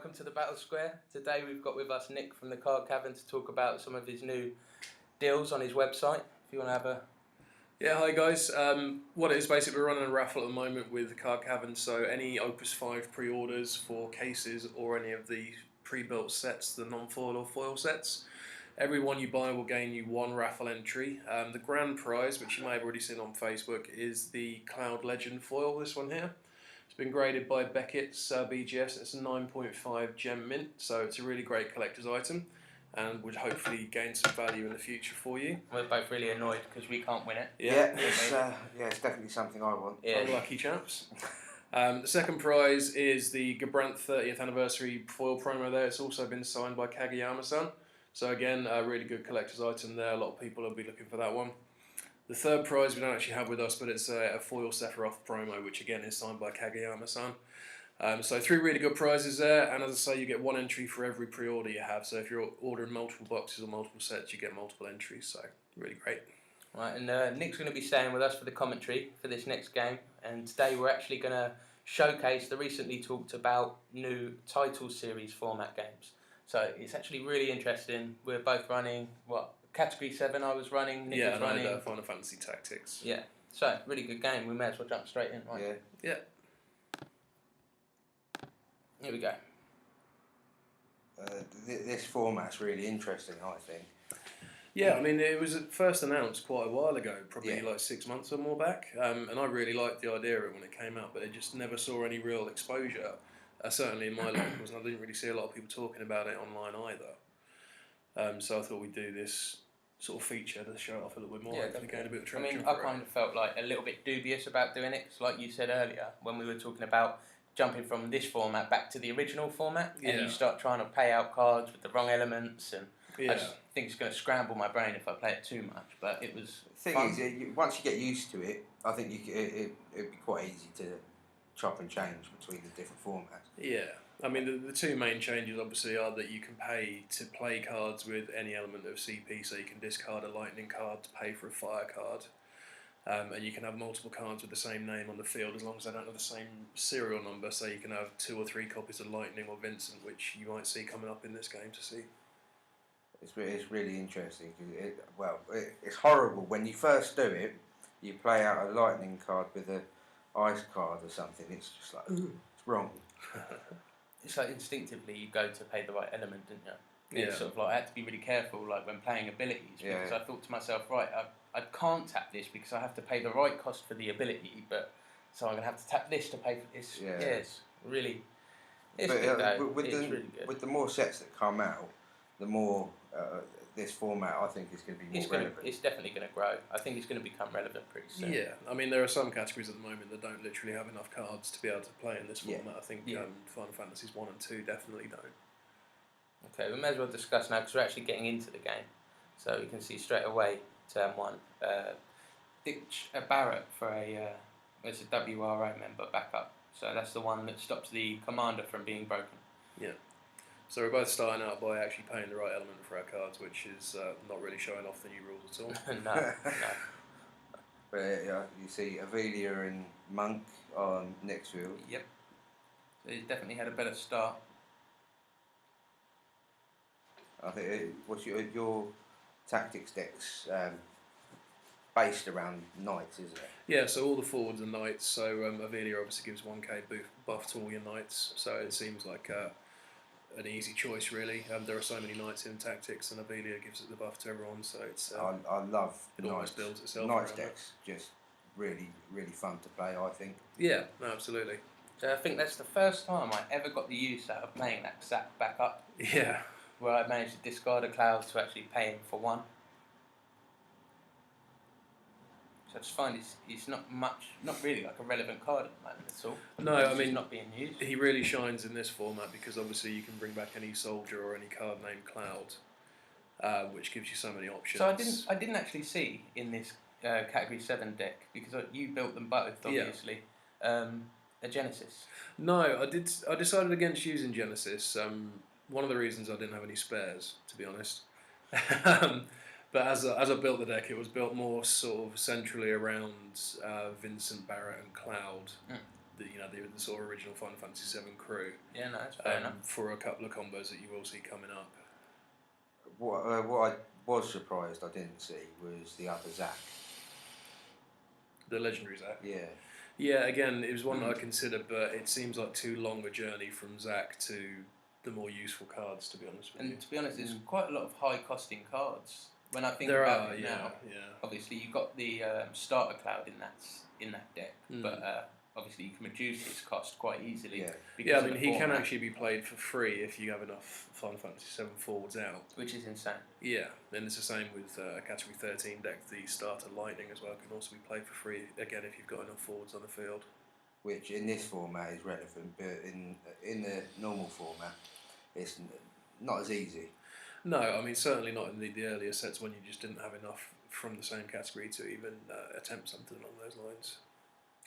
welcome to the Battle Square. Today we've got with us Nick from the Card Cavern to talk about some of his new deals on his website. If you want to have a... Yeah, hi guys. What it is, basically we're running a raffle at the moment with the Card Cavern, so any Opus 5 pre-orders for cases or any of the pre-built sets, the non-foil or foil sets, every one you buy will gain you one raffle entry. The grand prize, which you may have already seen on Facebook, is the Cloud Legend foil, this one here. It's been graded by Beckett's BGS. It's a 9.5 gem mint, so it's a really great collector's item and would hopefully gain some value in the future for you. We're both really annoyed because we can't win it. It's definitely something I want. Yeah. Unlucky chaps. The second prize is the Gabranth 30th anniversary foil promo there. It's also been signed by Kageyama-san. So again, a really good collector's item there. A lot of people will be looking for that one. The third prize we don't actually have with us, but it's a foil Sephiroth promo, which again is signed by Kageyama-san. So 3 really good prizes there, and as I say, you get 1 entry for every pre-order you have. So if you're ordering multiple boxes or multiple sets, you get multiple entries. So really great. Right, and Nick's going to be staying with us for the commentary for this next game. And today we're actually going to showcase the recently talked about new title series format games. So it's actually really interesting. We're both running Category 7 I was running, Nick was running. Yeah, Final Fantasy Tactics. Yeah, so really good game. We may as well jump straight in, right? Yeah. Here we go. This format's really interesting, I think. Yeah, I mean, it was first announced quite a while ago, probably Yeah. like 6 months or more back, and I really liked the idea of it when it came out, but it just never saw any real exposure, certainly in my locals, and I didn't really see a lot of people talking about it online either. So I thought we'd do this sort of feature to show it off a little bit more, hopefully gain a bit of traction. I mean, I kind of felt like a little bit dubious about doing it, because like you said earlier, when we were talking about jumping from this format back to the original format, and you start trying to pay out cards with the wrong elements, and I just think it's going to scramble my brain if I play it too much, but it was fun. The thing is, once you get used to it, I think it'd be quite easy to chop and change between the different formats. Yeah, I mean, the 2 main changes obviously are that you can pay to play cards with any element of CP, so you can discard a lightning card to pay for a fire card. And you can have multiple cards with the same name on the field as long as they don't have the same serial number, so you can have 2 or 3 copies of Lightning or Vincent, which you might see coming up in this game to see. It's really interesting. It's horrible. When you first do it, you play out a lightning card with an ice card or something. It's just like, it's wrong. It's like instinctively you go to pay the right element, didn't you? Yeah. It's sort of like I had to be really careful, like when playing abilities, because I thought to myself, right, I can't tap this because I have to pay the right cost for the ability, but so I'm going to have to tap this to pay for this. Yeah. It's really, it's good though. Really good. With the more sets that come out, the more this format I think is going to be more relevant. It's definitely going to grow. I think it's going to become relevant pretty soon. Yeah, I mean, there are some categories at the moment that don't literally have enough cards to be able to play in this format. I think Final Fantasies 1 and 2 definitely don't. Okay, we may as well discuss now because we're actually getting into the game. So we can see straight away, turn 1. Ditch a Barrett for it's a WRO member backup. So that's the one that stops the commander from being broken. Yeah. So we're both starting out by actually paying the right element for our cards, which is not really showing off the new rules at all. No. But you see Avelia and Monk on next field. Yep. So he's definitely had a better start. I think what's your tactics decks based around knights, isn't it? Yeah, so all the forwards are knights, so Avelia obviously gives 1k buff to all your knights, so it seems like an easy choice really. There are so many knights in tactics and Avelia gives it the buff to everyone, so it's I love it almost builds itself. Knights decks just really fun to play, I think. Yeah, no, absolutely. So I think that's the first time I ever got the use out of playing that sack backup. Yeah. Where I managed to discard a cloud to actually pay him for 1. So I just find he's not really like a relevant card at the moment at all. No, I mean, not being used. He really shines in this format because obviously you can bring back any soldier or any card named Cloud, which gives you so many options. So I didn't actually see in this Category 7 deck, because you built them both, obviously, a Genesis. No, I decided against using Genesis. One of the reasons I didn't have any spares, to be honest. But as I built the deck, it was built more sort of centrally around Vincent, Barrett and Cloud the sort of original Final Fantasy VII crew. Yeah, no, that's fair enough. For a couple of combos that you will see coming up. What I was surprised I didn't see was the other Zack. The legendary Zack. Yeah. Yeah, again, it was one that I considered, but it seems like too long a journey from Zack to the more useful cards, to be honest with you. And to be honest, there's quite a lot of high-costing cards. When I think There about are, it yeah, now, yeah. obviously you've got the starter cloud in that deck, but obviously you can reduce its cost quite easily. Yeah. Yeah, I because of mean, the he can format, actually be played for free if you have enough Final Fantasy VII forwards out. which is insane. Yeah, and it's the same with a Category 13 deck. The starter Lightning as well can also be played for free, again, if you've got enough forwards on the field. Which in this format is relevant, but in the normal format, it's not as easy. No, I mean, certainly not in the earlier sets when you just didn't have enough from the same category to even attempt something along those lines.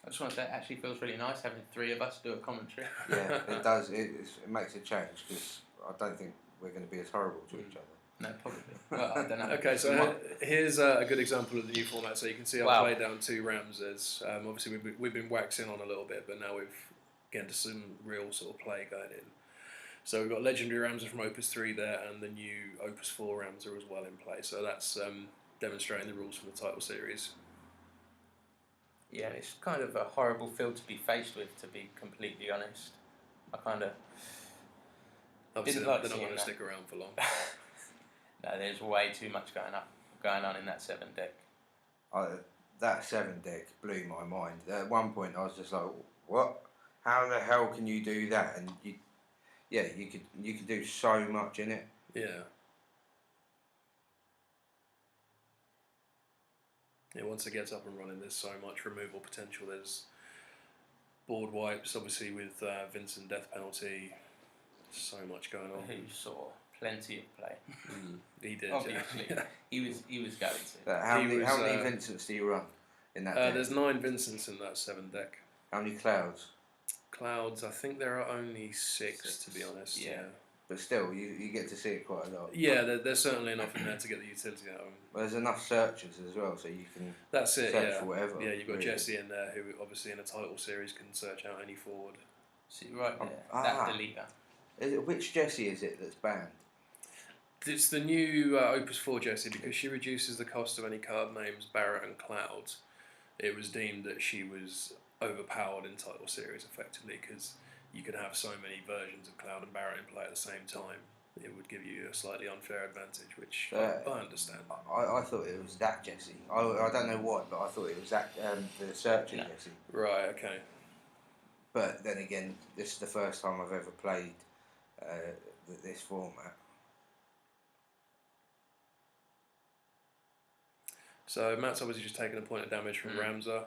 I just want to say it actually feels really nice having three of us do a commentary. Yeah, it does. It makes a change because I don't think we're going to be as horrible to each other. No, probably. Well, I don't know. Okay, so here's a good example of the new format. So you can see I've Wow. played down 2 Ramses. Obviously, we've been waxing on a little bit, but now we've getting to some real sort of play going in. So we've got Legendary Ramses from Opus 3 there, and the new Opus 4 Ramses as well in play. So that's demonstrating the rules from the title series. Yeah, it's kind of a horrible field to be faced with, to be completely honest. I kind of... Obviously, Didn't like they're not seeing going to that. stick around for long. No, there's way too much going on in that 7 deck. That 7 deck blew my mind. At one point, I was just like, "What? How the hell can you do that?" And you could do so much in it. Yeah. Yeah, once it gets up and running, there's so much removal potential. There's board wipes, obviously, with Vincent death penalty. So much going on. Who saw plenty of play. He did, Obviously. yeah. He was going to. How He many was, Vincents do you run in that deck? There's 9 Vincents in that 7 deck. How many Clouds? Clouds, I think there are only 6 to be honest. Yeah. But still, you get to see it quite a lot. Yeah, there's certainly enough in there to get the utility out of them. Well, there's enough searches as well, so you can That's it, search yeah. for whatever. Yeah, you've got really. Jesse in there, who obviously in a title series can search out any forward. See, right there. Ah. That deleter. Which Jesse is it that's banned? It's the new Opus 4 Jessie, because she reduces the cost of any card names Barrett and Cloud. It was deemed that she was overpowered in title series effectively, because you could have so many versions of Cloud and Barrett in play at the same time. It would give you a slightly unfair advantage, which I understand. I thought it was that Jesse. I don't know why, but I thought it was that the searching No. Jesse. Right, okay. But then again, this is the first time I've ever played this format. So Matt's obviously just taken a point of damage from Ramza.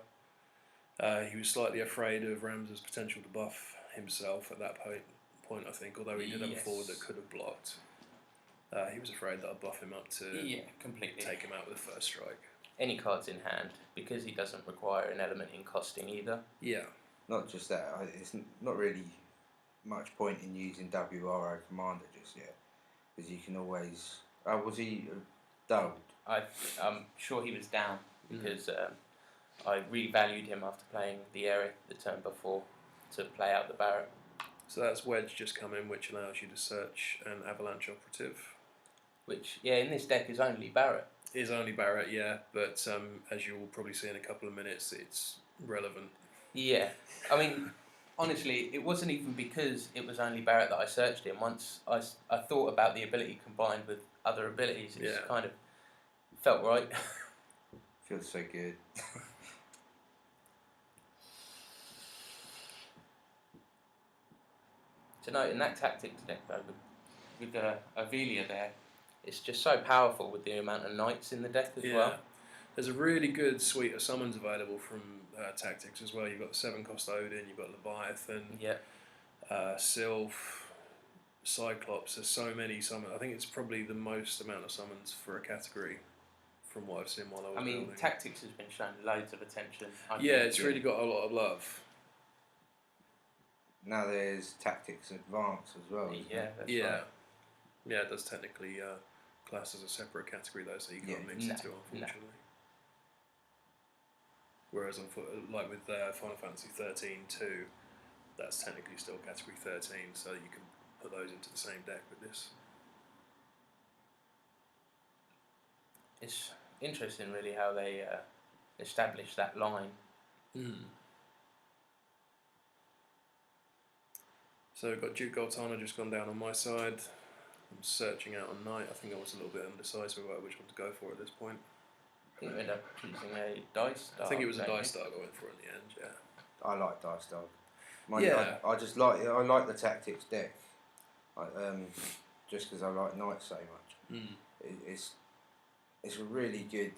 He was slightly afraid of Ramza's potential to buff himself at that point, I think, although he did have a forward that could have blocked. He was afraid that I'd buff him up to completely. take him out with the first strike. Any cards in hand, because he doesn't require an element in costing either. Yeah. Not just that, it's not really much point in using WRO Commander just yet, because you can always... was he dulled? I'm sure he was down, because I revalued him after playing the area the turn before to play out the Barrett. So that's Wedge just come in, which allows you to search an Avalanche Operative. Which, in this deck is only Barrett. Is only Barrett, yeah, but as you will probably see in a couple of minutes, it's relevant. Yeah, I mean, honestly, it wasn't even because it was only Barrett that I searched him. Once I thought about the ability combined with other abilities, it's kind of felt right. Feels so good. To note, in that tactics deck though, with Avelia there, it's just so powerful with the amount of knights in the deck as well. There's a really good suite of summons available from Tactics as well. You've got the 7-cost Odin, you've got Leviathan, Sylph, Cyclops. There's so many summons. I think it's probably the most amount of summons for a category from what I've seen while I was building. Tactics has been shown loads of attention. It's really got a lot of love. Now there's Tactics Advance as well. Isn't it? That's right. Yeah, it does technically class as a separate category though, so you can't mix the two, unfortunately. Whereas like with Final Fantasy 13-2, that's technically still category 13, so you can put those into the same deck with this. It's interesting, really, how they establish that line. So we've got Duke Goltana just gone down on my side. I'm searching out on Knight. I think I was a little bit undecisive about which one to go for at this point. I think you end up choosing a dice dog. I think it was a dice dog I went for in the end, yeah. I like Dice Dog. I just like the tactics deck. Just because I like Knights so much. It's a really good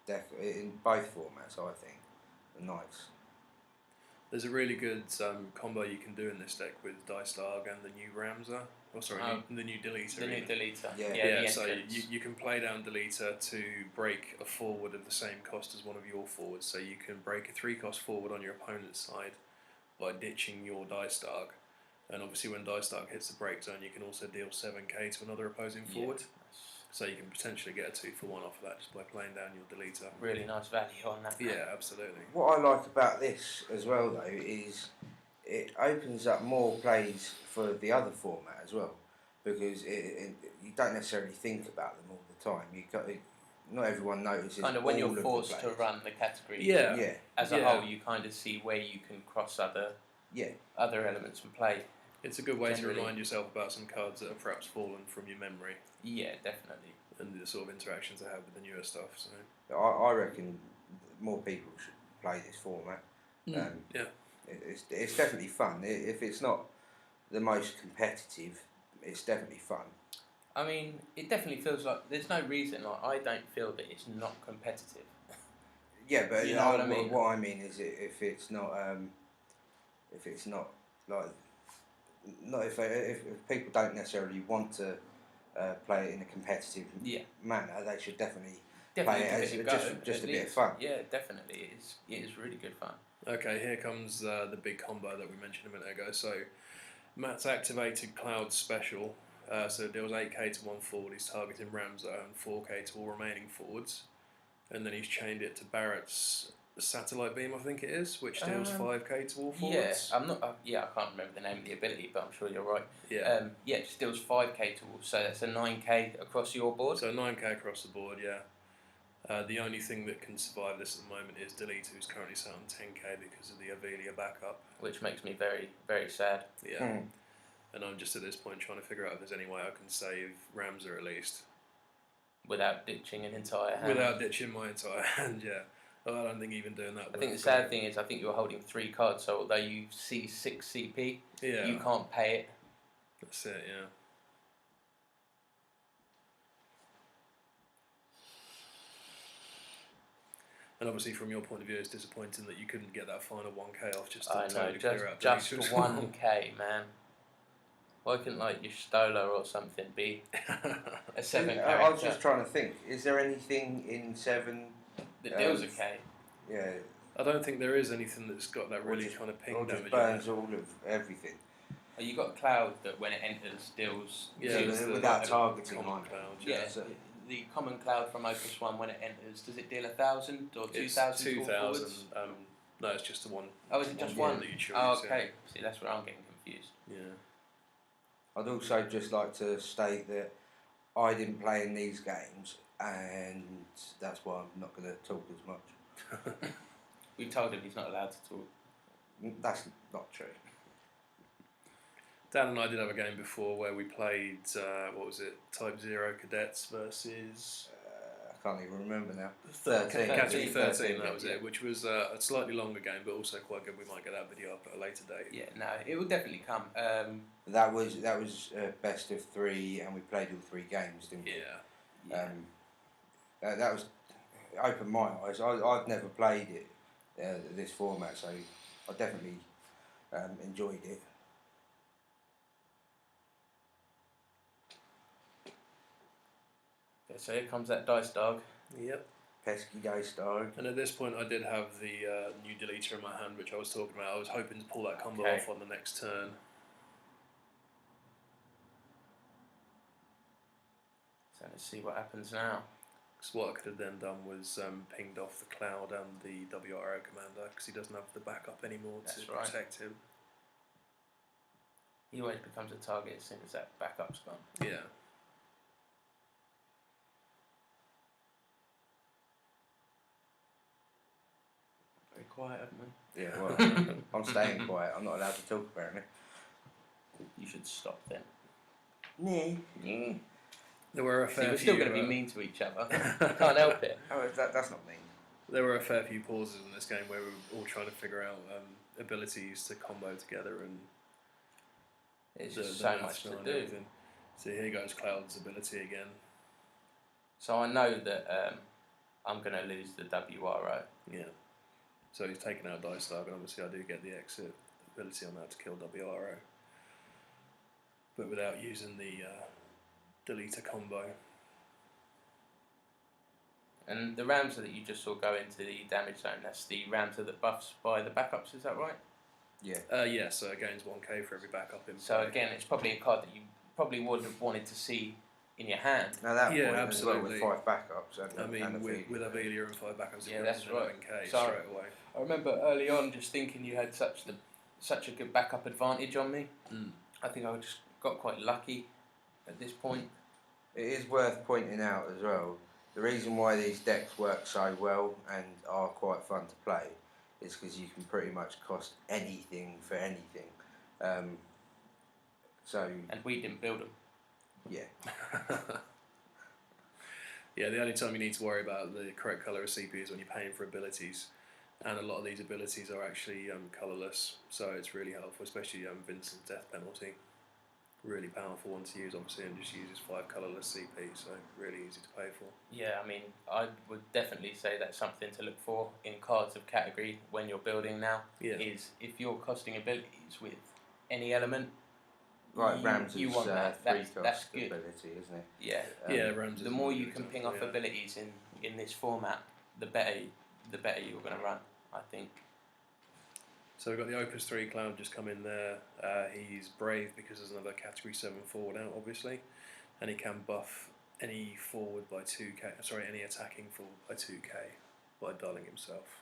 deck in both formats, I think. The Knights. There's a really good combo you can do in this deck with Dice Dog and the new Ramza. Oh, sorry, the new Deleter. The new Deleter. Yeah, so you can play down Deleter to break a forward of the same cost as one of your forwards. So you can break a 3-cost forward on your opponent's side by ditching your Dice Dog. And obviously when Dice Dog hits the break zone, you can also deal 7k to another opposing forward. So you can potentially get a 2-for-1 off of that just by playing down your Deleter. Really nice value on that. Yeah, absolutely. What I like about this as well, though, is it opens up more plays for the other format as well, because you don't necessarily think about them all the time. Not everyone notices. Kind of when you're forced to run the category as a whole, you kind of see where you can cross other elements and play. It's a good way to remind yourself about some cards that have perhaps fallen from your memory. Yeah, definitely. And the sort of interactions I have with the newer stuff. So I reckon more people should play this format. It's definitely fun. If it's not the most competitive, it's definitely fun. I mean, it definitely feels like there's no reason. Like, I don't feel that it's not competitive. Yeah, but you know what I mean. What I mean is, if it's not like, not if people don't necessarily want to play it in a competitive manner, they should definitely play it as just a bit of fun. Yeah, definitely, it is really good fun. Okay, here comes the big combo that we mentioned a minute ago. So Matt's activated Cloud Special, so it deals 8k to one forward. He's targeting Ramza and 4k to all remaining forwards, and then he's chained it to Barrett's Satellite Beam, I think it is, which deals 5k to all forwards. Yeah, I can't remember the name of the ability, but I'm sure you're right. Yeah. It just deals 5k to all, so that's a 9k across your board. So 9k across the board, yeah. The only thing that can survive this at the moment is Deleter, who's currently sat on 10k because of the Avelia backup. Which makes me very, very sad. Yeah. And I'm just at this point trying to figure out if there's any way I can save Ramza at least. Without ditching an entire hand. Without ditching my entire hand, yeah. I don't think even doing that. I think the sad thing is, I think you're holding 3 cards, so although you see 6 CP, you can't pay it. That's it, yeah. And obviously, from your point of view, it's disappointing that you couldn't get that final 1k off just to totally clear out. Just 1k, man. Why couldn't like your Stola or something be a 7 character? I was just trying to think. Is there anything in 7 that deals a K? Yeah. I don't think there is anything that's got that really kind of ping damage. It burns all of everything. Oh, you got Cloud that when it enters deals. Without targeting common Cloud. Yeah. The common Cloud from Opus 1, when it enters, does it deal 1,000 or 2,000? 2,000. No, it's just the one. Oh, is it just one? That you choose, okay. See, that's where I'm getting confused. Yeah. I'd also just like to state that I didn't play in these games, and that's why I'm not going to talk as much. We told him he's not allowed to talk. That's not true. Dan and I did have a game before where we played, what was it, Type 0 Cadets versus... I can't even remember now. 13. Category 13, that was it, which was a slightly longer game, but also quite good. We might get that video up at a later date. Yeah, no, it will definitely come. That was best of 3, and we played all 3 games, didn't we? Yeah. That was opened my eyes. I've never played it, this format, so I definitely enjoyed it. Okay, so here comes that Dice Dog. Yep. Pesky Dice Dog. And at this point I did have the new Deleter in my hand, which I was talking about. I was hoping to pull that combo off on the next turn. So let's see what happens now. Because what I could have then done was pinged off the cloud and the WRO commander, because he doesn't have the backup anymore to protect him. He always becomes a target as soon as that backup's gone. Yeah. Very quiet, haven't we? Yeah, well, I'm staying quiet. I'm not allowed to talk, apparently. You should stop then. Nee. There were a fair See, we're few. still going to be mean to each other. Can't help it. Oh, that's not mean. There were a fair few pauses in this game where we were all trying to figure out abilities to combo together, and It's just so much to do. Everything. So here goes Cloud's ability again. So I know that I'm going to lose the WRO. Yeah. So he's taken out Dice Dog, and obviously I do get the exit ability on that to kill WRO. But without using the deleter combo. And the Ramsar that you just saw go into the damage zone, that's the Ramsar that buffs by the backups, is that right? Yeah. Yeah, so it gains 1k for every backup in So play. again, it's probably a card that you probably would have wanted to see in your hand. Now that Yeah, point absolutely. as well with 5 backups. And, I mean, and with Avelia and 5 backups, Yeah, it that's was right. 11k So- straight away. I remember early on just thinking you had such a good backup advantage on me. Mm. I think I just got quite lucky at this point. It is worth pointing out as well, the reason why these decks work so well and are quite fun to play is because you can pretty much cost anything for anything. And we didn't build them. Yeah. Yeah, the only time you need to worry about the correct colour of CP is when you're paying for abilities, and a lot of these abilities are actually colourless, so it's really helpful, especially Vincent's Death Penalty. Really powerful one to use, obviously, and just uses 5 colourless CP, so really easy to pay for. Yeah, I mean, I would definitely say that's something to look for in cards of category when you're building now. Yeah. Is if you're costing abilities with any element, Like Rams's you want that. 3-cost That's good. ability, isn't it? Yeah. Yeah, Rams. The more you can ping off abilities in this format, the better you're going to run, I think. So we've got the Opus 3 Cloud just come in there. He's brave because there's another Category 7 forward out, obviously, and he can buff any forward by 2k. Sorry, any attacking forward by 2k by dulling himself.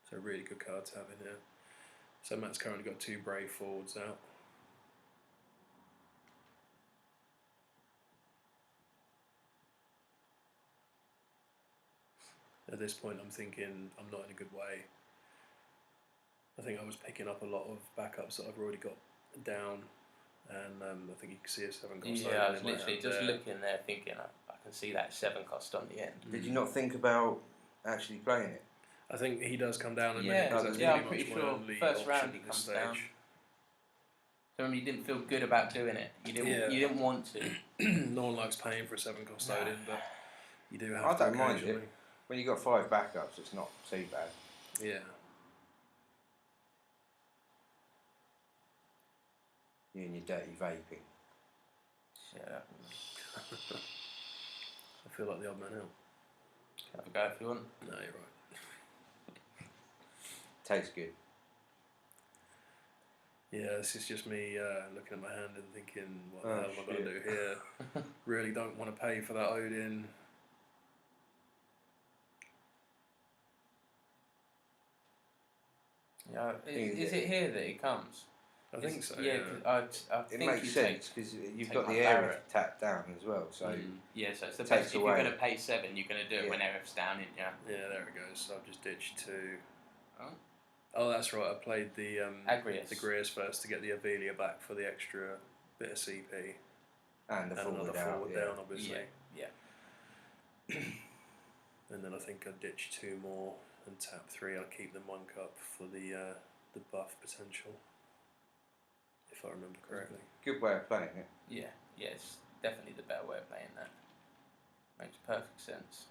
So a really good card to have in here. So Matt's currently got 2 brave forwards out. At this point, I'm thinking I'm not in a good way. I think I was picking up a lot of backups that I've already got down, and I think you can see a 7 cost. Yeah, I was literally just looking there thinking, I can see that 7 cost on the end. Did you not think about actually playing it? I think he does come down a Yeah, minute, because that's yeah, pretty I'm pretty much my sure only first option round at he this comes stage. down. So I mean, you didn't feel good about doing it. You didn't want to. No one likes paying for a 7 cost load in, but you do have I to don't mind occasionally. it. When you got 5 backups, it's not too bad. Yeah. You and your dirty vaping. Yeah, I feel like the odd man out. have a go if you want. No, you're right. Tastes good. Yeah, this is just me looking at my hand and thinking, what the Oh, hell am I going to do here? Really don't want to pay for that Odin. Yeah, is it here that it comes? I think so. Yeah, Yeah. 'cause I It think makes you sense because you've take got my the area Barrett. tapped down as well. So yeah, so it's the takes best. If you're away. going to pay 7, you're going to do it Yeah. when Eric's down, isn't you? Yeah, there it goes. So I've just ditched 2. Oh. Oh, that's right. I played the Agrius. the Greers first to get the Avelia back for the extra bit of CP. and the And forward another out. forward Yeah. down, obviously. Yeah. And then I think I ditch 2 more and tap 3. I'll keep them 1 cup for the buff potential, if I remember correctly. Good way of playing it. Yeah, it's definitely the better way of playing that. Makes perfect sense.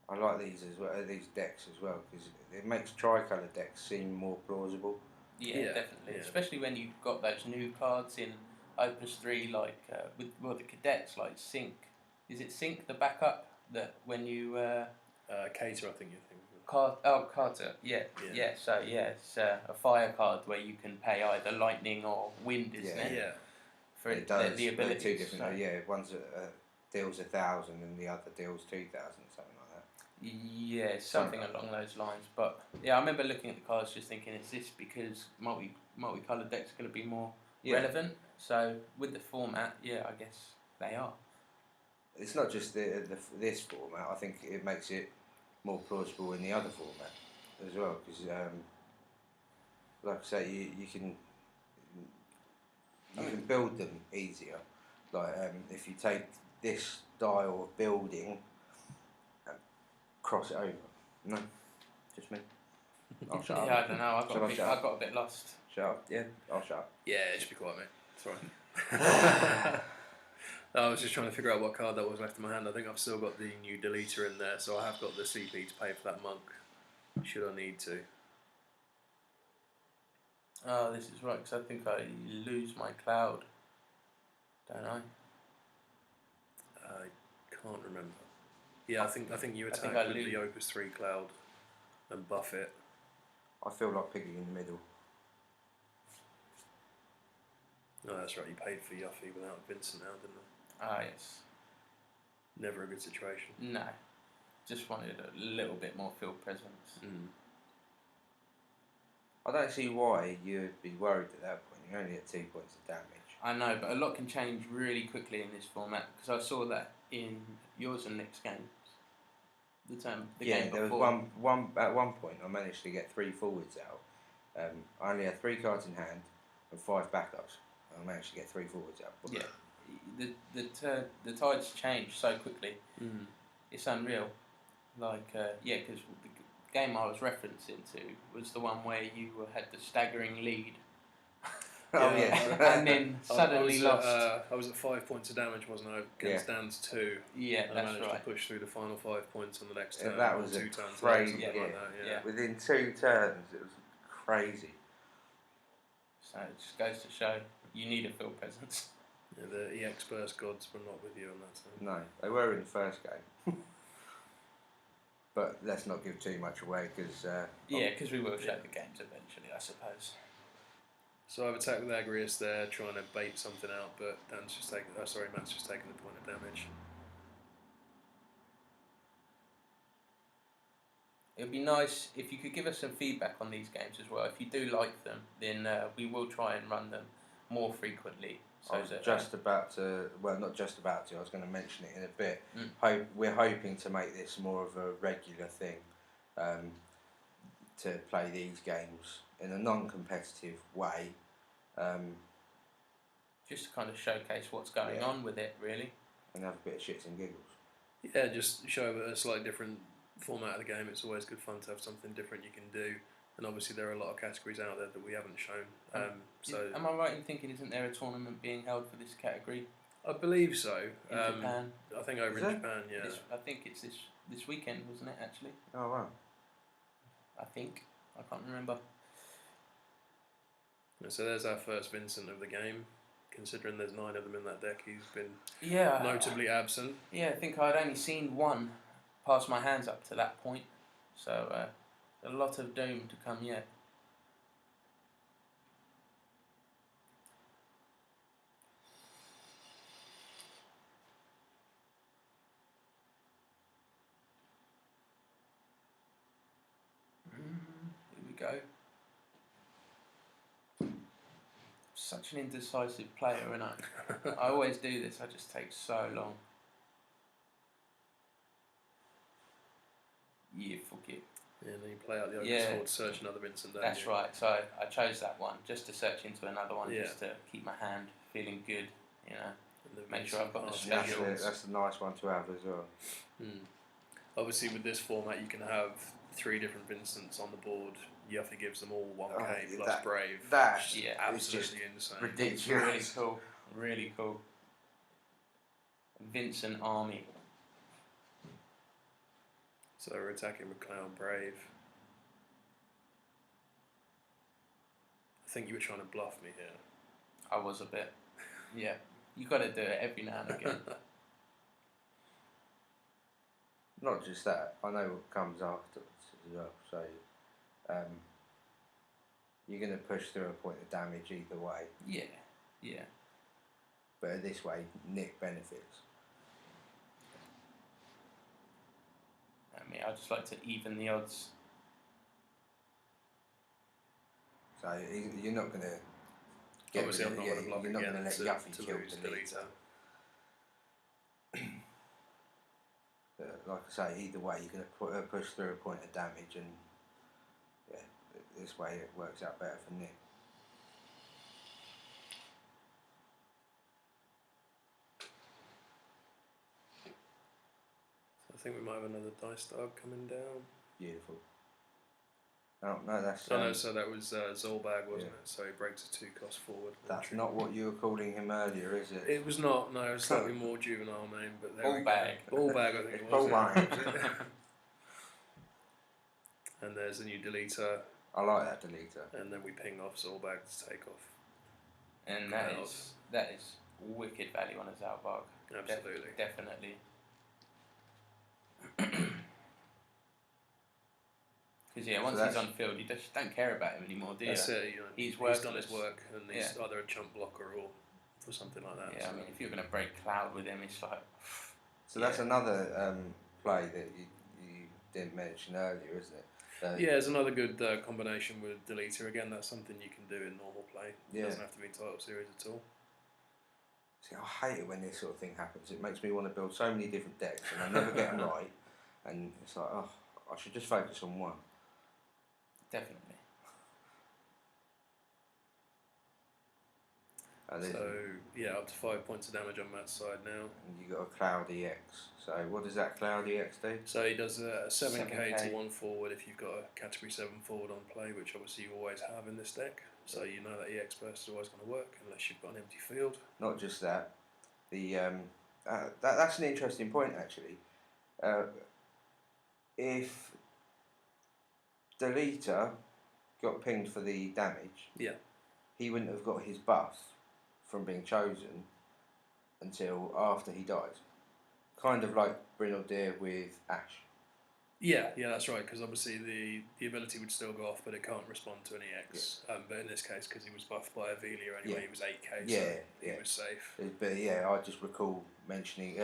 I like these as well. These decks as well because it makes tricolour decks seem more plausible. Yeah, Yeah, definitely. yeah. Especially when you've got those new cards in Opus 3, like with the cadets, like Sync. Is it Sync, the backup, that when you... Cater, I think you're thinking. Carter, yeah. Yeah. So yeah, it's a fire card where you can pay either lightning or wind, isn't Yeah. it? Yeah. for It it, does. the They're abilities. two different. So. Yeah, one's deals 1,000 and the other deals 2,000, something like that. Yeah, something along those lines. But yeah, I remember looking at the cards, just thinking, is this because multicolored decks are going to be more relevant? So with the format, yeah, I guess they are. It's not just this format. I think it makes it more plausible in the other format as well, because like I say, you can build them easier. Like if you take this style of building and cross it over. No, just me. I'll shut up. Yeah, I don't know. I Shall I got a bit lost. Shut up. Yeah, I'll shut up. Yeah, just be quiet, mate. It's fine. I was just trying to figure out what card that was left in my hand. I think I've still got the new deleter in there, so I have got the CP to pay for that monk, should I need to. Oh, this is right, because I think I lose my cloud, don't I? I can't remember. Yeah, I think you attack I with lose. the Opus 3 cloud and buff it. I feel like picking in the middle. No, that's right, you paid for Yuffie without Vincent now, didn't Ah, yes. you? Never a good situation. No, just wanted a little bit more field presence. I don't see why you'd be worried at that point. You're only at 2 points of damage. I know, but a lot can change really quickly in this format, because I saw that in yours and Nick's games. The game there before. was one at one point I managed to get 3 forwards out. I only had 3 cards in hand and 5 backups. I managed to get 3 forwards out. Yeah, the tides change so quickly. It's unreal. Like yeah, because the game I was referencing to was the one where you had the staggering lead. Oh yeah. And then suddenly lost. I was at 5 points of damage, wasn't I? Against Dan's 2. Yeah, and that's I managed right. to push through the final 5 points on the next Yeah, turn. that was 2 a turns crazy. later, something like that. Yeah. Within 2 turns, it was crazy. So it just goes to show you need a field presence. Yeah, the EX Burst gods were not with you on that turn. No, they were in the first game. But let's not give too much away, because Yeah, because we will show the games eventually, I suppose. So I've attacked with Agrius there, trying to bait something out, but Matt's just taking the point of damage. It would be nice if you could give us some feedback on these games as well. If you do like them, then we will try and run them more frequently. So I was just about to, well, not just about to, I was going to mention it in a bit. We're hoping to make this more of a regular thing, to play these games in a non-competitive way. just to kind of showcase what's going on with it, really. And have a bit of shits and giggles. Yeah, just show a slightly different format of the game. It's always good fun to have something different you can do. And obviously there are a lot of categories out there that we haven't shown. So am I right in thinking, isn't there a tournament being held for this category? I believe so. In Japan? I think over in Japan, yeah. I think it's this weekend, wasn't it, actually? Oh wow. I think. I can't remember. So there's our first Vincent of the game. Considering there's 9 of them in that deck, he's been notably absent. Yeah, I think I'd only seen one pass my hands up to that point. So a lot of doom to come yet. Here we go. Such an indecisive player, and I always do this. I just take so long. Yeah, fuck it. Yeah, and then you play out the open sword to search another Vincent. That's right. So I chose that one just to search into another one, just to keep my hand feeling good, you know. Make sure I've got the specials. That's a nice one to have as well. Obviously, with this format, you can have 3 different Vincents on the board. Yuffie gives them all 1k plus Brave. That's absolutely insane. Ridiculous. Really cool. Really cool. Vincent Army. So we're attacking with Clown Brave. I think you were trying to bluff me here. I was a bit. Yeah. You got to do it every now and again. Not just that, I know what comes afterwards as well, so you're going to push through a point of damage either way. Yeah, yeah. But this way, Nick benefits. I mean, I just like to even the odds. So you're not going to get Obviously, I'm not going to block you're not again going to let Yuffie to kill lose Deleter. Deleter. Like I say, either way, you're going to push through a point of damage, and yeah, this way it works out better for Nick. I think we might have another dice dog coming down. Beautiful. Oh, no, that's... so that was Zolbag, wasn't it? So he breaks a 2-cost forward. That's not what you were calling him earlier, is it? It was not, no, it was slightly more juvenile name, but there we Ballbag. go. Ballbag, I think it was. Ballbag. And there's a new deleter. I like that deleter. And then we ping off Zolbag to take off. And that is wicked value on a Zalbag. Absolutely. Definitely. Because once he's on field, you just don't care about him anymore, do you? That's it, he's done his work, and he's either a chump blocker or something like that. Yeah, so. I mean, if you're going to break Cloud with him, it's like... So that's another play that you didn't mention earlier, isn't it? Yeah, it's another good combination with Deleter. Again, that's something you can do in normal play. It doesn't have to be title series at all. See, I hate it when this sort of thing happens. It makes me want to build so many different decks, and I never get them right. And it's like, oh, I should just focus on one. Definitely. So, yeah, up to 5 points of damage on Matt's side now. And you got a Cloudy X. So, what does that Cloudy X do? So, he does a 7k to 1 forward if you've got a category 7 forward on play, which obviously you always have in this deck. So, you know that EX burst is always going to work unless you've got an empty field. Not just that. That's an interesting point, actually. If Deleter got pinged for the damage, he wouldn't have got his buff from being chosen until after he dies. Kind of like Brynoldir with Ash. Yeah, that's right, because obviously the ability would still go off, but it can't respond to an EX. But in this case, because he was buffed by Avelia anyway, he was 8k, so he was safe. But yeah, I just recall mentioning,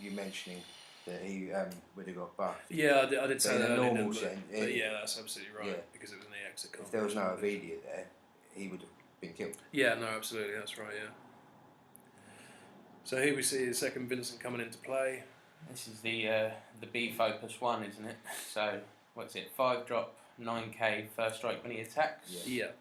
you mentioning that he would have got buffed. Yeah, I did say that in a normal sense. sense. But yeah, that's absolutely right, because it was an EX. If there was no Avelia there, he would have been killed. Yeah, no, absolutely, that's right, yeah. So here we see the second Vincent coming into play. This is the B focus one, isn't it? So what's it? 5-drop, 9k first strike when he attacks. Yeah.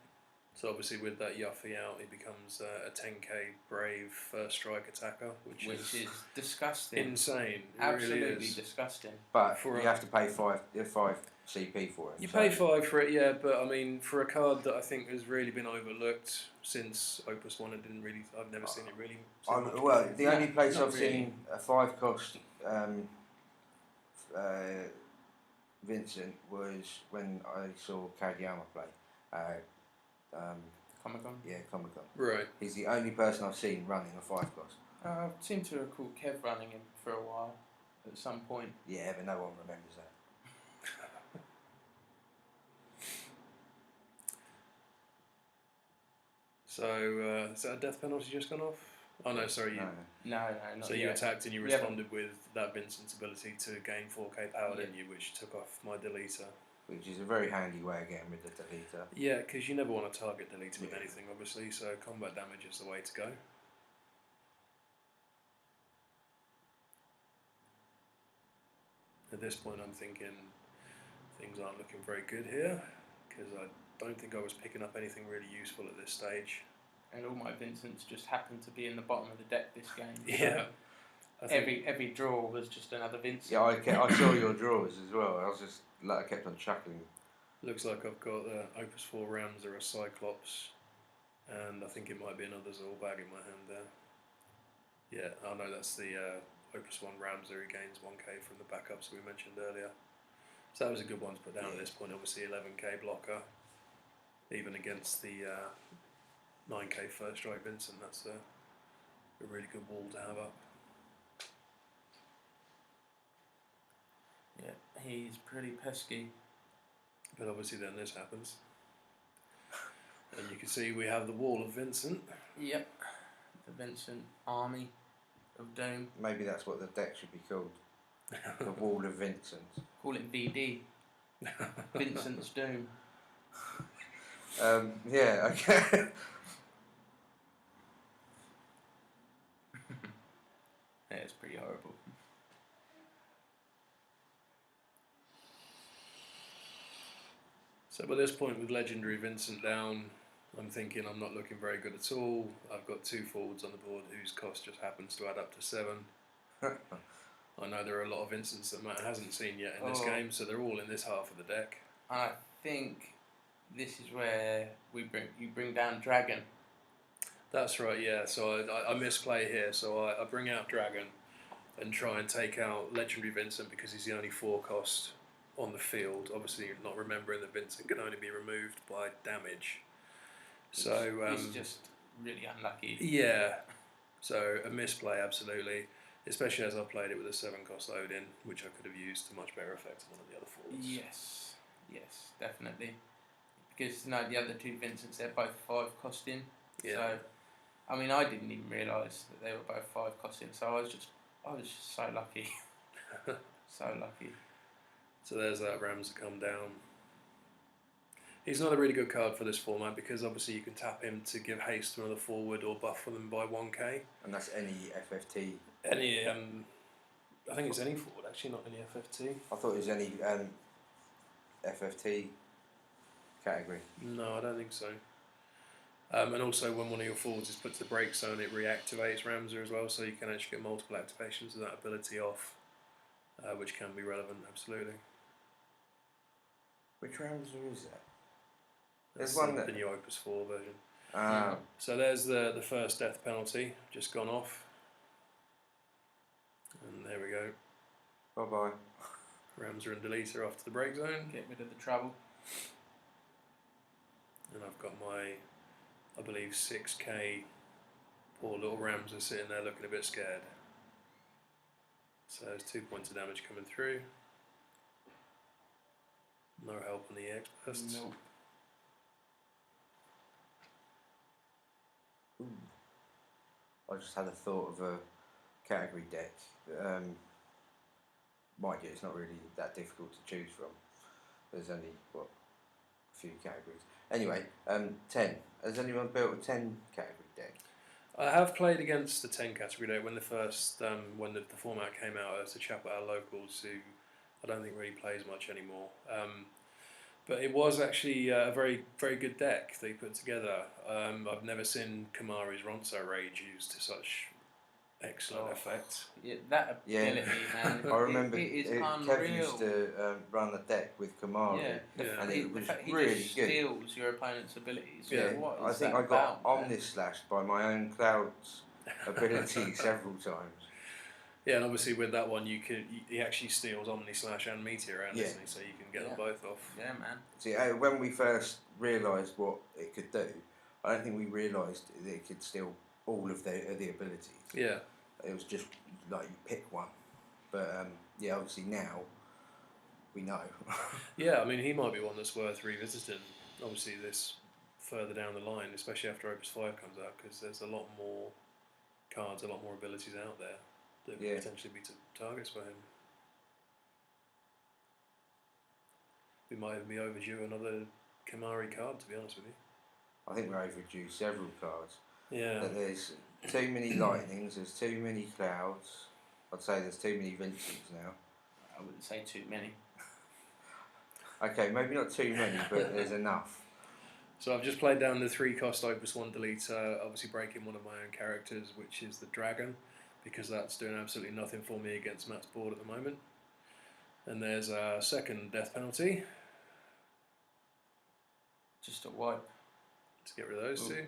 So obviously with that Yuffie out, he becomes a 10k brave first strike attacker, which is disgusting, insane. It absolutely really is. disgusting. But you have to pay 5 CP for it. You pay 5 for it, yeah. But I mean, for a card that I think has really been overlooked since Opus One, I've never seen it really. Well, the only place I've seen a 5-cost Vincent was when I saw Kageyama play. Comic-Con? Yeah, Comic-Con. Right. He's the only person I've seen running a 5-cost. I seem to recall Kev running him for a while at some point. Yeah, but no one remembers that. So, is that a death penalty just gone off? Oh no, sorry. No, not so yet. you attacked and you responded with that Vincent's ability to gain 4k power, didn't you? Which took off my Deleter. Which is a very handy way of getting rid of the Deleter. Yeah, because you never want to target Deleter with anything, obviously, so combat damage is the way to go. At this point I'm thinking things aren't looking very good here, because I don't think I was picking up anything really useful at this stage. And all my Vincents just happened to be in the bottom of the deck this game. Yeah. Every draw was just another Vincent. Yeah, I saw your drawers as well. I kept on chuckling. Looks like I've got the Opus 4 Ramser, a Cyclops, and I think it might be another Zolbag in my hand there. Yeah, I know that's the Opus 1 Ramser, who gains 1k from the backups we mentioned earlier. So that was a good one to put down at this point, obviously 11k blocker. Even against the 9k first strike Vincent, that's a really good wall to have up. Yeah, he's pretty pesky. But obviously then this happens. And you can see we have the wall of Vincent. Yep. The Vincent Army of Doom. Maybe that's what the deck should be called. The Wall of Vincent. Call it VD. Vincent's Doom. Yeah, okay. Yeah, it's pretty horrible. So by this point, with Legendary Vincent down, I'm thinking I'm not looking very good at all. I've got 2 forwards on the board whose cost just happens to add up to 7. I know there are a lot of Vincents that Matt hasn't seen yet in this game, so they're all in this half of the deck. And I think this is where you bring down Dragon. That's right, yeah. So I misplay here. So I bring out Dragon and try and take out Legendary Vincent because he's the only 4 cost on the field. Obviously, not remembering that Vincent can only be removed by damage. So he's just really unlucky. Yeah. So a misplay, absolutely. Especially as I played it with a 7 cost load-in, which I could have used to much better effect on one of the other forwards. Yes, definitely. Because the other 2 Vincents, they're both 5 costing. Yeah. So, I mean, I didn't even realise that they were both 5 costing. So I was just so lucky. So lucky. So there's that Rams that come down. He's not a really good card for this format because obviously you can tap him to give haste to another forward or buff them by 1k. And that's any FFT. Any, I think it's any forward actually, not any FFT. I thought it was any FFT category. No, I don't think so. And also when one of your forwards is put to the break zone, it reactivates Ramsar as well, so you can actually get multiple activations of that ability off, which can be relevant, absolutely. Which Ramsar is that? That's There's one that... the new Opus 4 version. Ah. So there's the first death penalty, just gone off. And there we go. Bye-bye. Ramsar and Deleter off to the break zone. Get rid of the trouble. And I've got my, I believe, 6k poor little Ramsar sitting there looking a bit scared. So there's 2 points of damage coming through. No help on the EX bursts. Nope. Ooh. I just had a thought of a category deck. Mind you, it's not really that difficult to choose from. There's only, a few categories. Anyway, 10. Has anyone built a 10 category deck? I have played against the 10 category deck when the first, when the format came out. As a chap at our locals who I don't think really plays much anymore. But it was actually a very, very good deck they put together. I've never seen Kamari's Ronso Rage used to such excellent effect. Yeah, that ability, man. I remember it is Kev unreal. used to run the deck with Kamari, and it was really just good. steals your opponent's abilities. Yeah, What I is think that I got about, omnislashed by my own Cloud's ability several times. Yeah, and obviously with that one, he actually steals Omni Slash and Meteor out, doesn't he? So you can get them both off. Yeah, man. See, when we first realised what it could do, I don't think we realised that it could steal all of the abilities. Yeah. It was just like you pick one. But yeah, obviously now we know. Yeah, I mean, he might be one that's worth revisiting. Obviously, this further down the line, especially after Opus 5 comes out, because there's a lot more cards, a lot more abilities out there that could potentially be targets for him. We might even be overdue another Kamari card, to be honest with you. I think we're overdue several cards. Yeah. But there's too many lightnings, there's too many clouds. I'd say there's too many Vincents now. I wouldn't say too many. Okay, maybe not too many, but there's enough. So I've just played down the 3-cost Opus 1 Deleter, obviously breaking one of my own characters, which is the Dragon, because that's doing absolutely nothing for me against Matt's board at the moment. And there's a second death penalty. Just a wipe. To get rid of those two.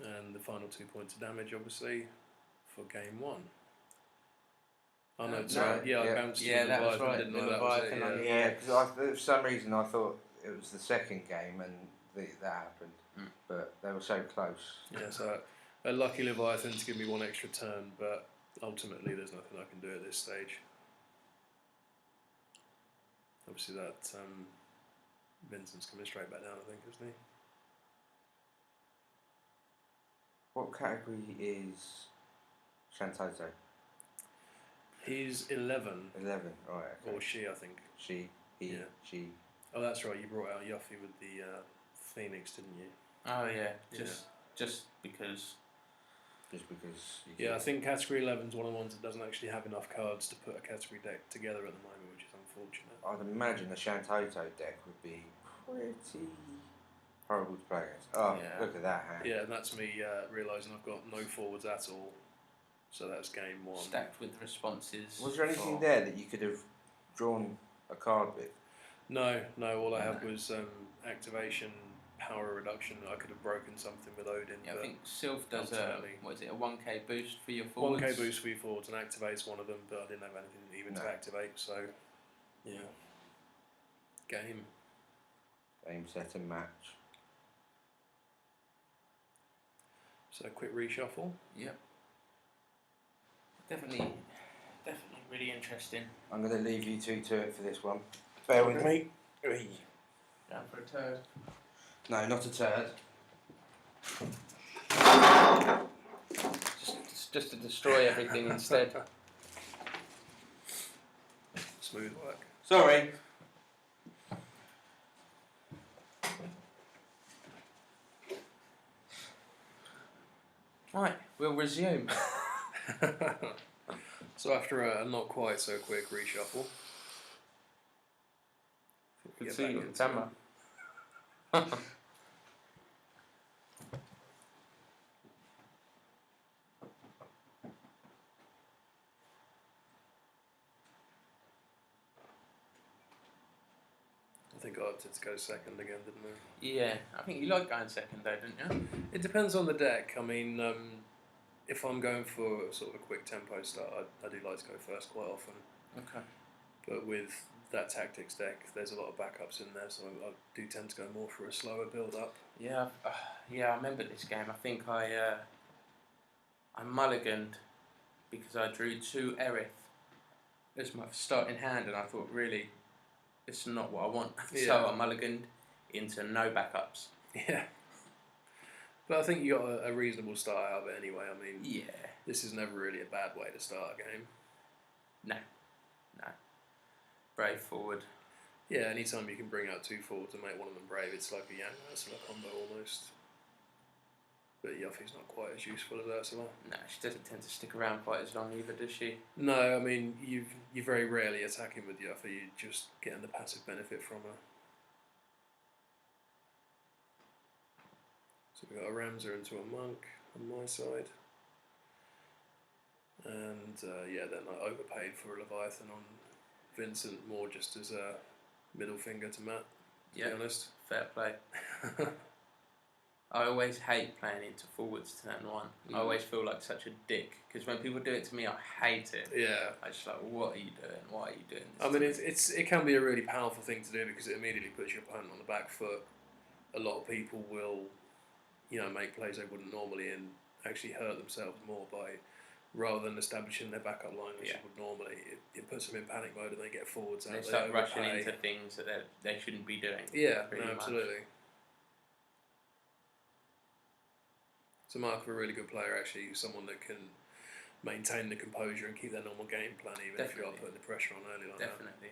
And the final 2 points of damage, obviously, for game 1. Oh no, sorry. I bounced you with the Leviathan, right. didn't know that was it. Yeah, because for some reason I thought it was the second game and that happened, but they were so close. Yeah, so a lucky Leviathan to give me one extra turn, but ultimately there's nothing I can do at this stage. Obviously that Vincent's coming straight back down, I think, isn't he? What category is Shantoto? He's 11. 11, right. Okay. Or she, I think. She, he, Yeah. she. Oh, that's right. You brought out Yuffie with the Phoenix, didn't you? Oh yeah, just because. Just because. Yeah, I think category 11 is one of the ones that doesn't actually have enough cards to put a category deck together at the moment, which is unfortunate. I'd imagine the Shantoto deck would be pretty horrible to play against. Oh, Yeah. look at that hand. Yeah, and that's me realising I've got no forwards at all. So that's game 1. Stacked with responses. Was there anything there that you could have drawn a card with? No. All I had was activation, power reduction. I could have broken something with Odin. Yeah, I think Sylph does ultimately- what is it, a 1k boost for your forwards? 1k boost for your forwards and activates one of them, but I didn't have anything even to No. activate, so yeah. Game. Game, set and match. So quick reshuffle. Yep. Definitely really interesting. I'm going to leave you two to it for this one. Bear with me. Oi. Down for a turd. No, not a turd. Just to destroy everything instead. Smooth work. Sorry. Right, we'll resume. So after a not quite so quick reshuffle. Good Get see back you on into camera. I think I opted to go second again, didn't I? Yeah, I think you like going second though, didn't you? It depends on the deck. I mean, if I'm going for sort of a quick tempo start, I do like to go first quite often. Okay. But with that tactics deck, there's a lot of backups in there, so I do tend to go more for a slower build up. Yeah, I remember this game. I think I mulliganed because I drew 2 Erith as my starting hand, and I thought, really, it's not what I want. Yeah. So I mulliganed into no backups. Yeah. But I think you got a reasonable start out of it anyway. I mean, Yeah. this is never really a bad way to start a game. No. Brave forward. Yeah, anytime you can bring out 2 forwards and make one of them brave, it's like a Yang Ursula combo almost. But Yuffie's not quite as useful as Ursula. No, she doesn't tend to stick around quite as long either, does she? No, I mean, you very rarely attacking with Yuffie, you're just getting the passive benefit from her. So we've got a Ramsar into a Monk on my side. And yeah, then I overpaid for a Leviathan on Vincent more just as a middle finger to Matt, to be honest. Fair play. I always hate playing into forwards turn 1. I always feel like such a dick because when people do it to me, I hate it. Yeah. I just like, what are you doing? Why are you doing this? I mean, it can be a really powerful thing to do because it immediately puts your opponent on the back foot. A lot of people will, make plays they wouldn't normally and actually hurt themselves more by, rather than establishing their backup line which you would normally, it puts them in panic mode and they get forwards out. They start rushing into things that they shouldn't be doing. Yeah, pretty no, much. absolutely. So Mark, a really good player actually, someone that can maintain the composure and keep their normal game plan even if you are putting the pressure on early like that. Definitely.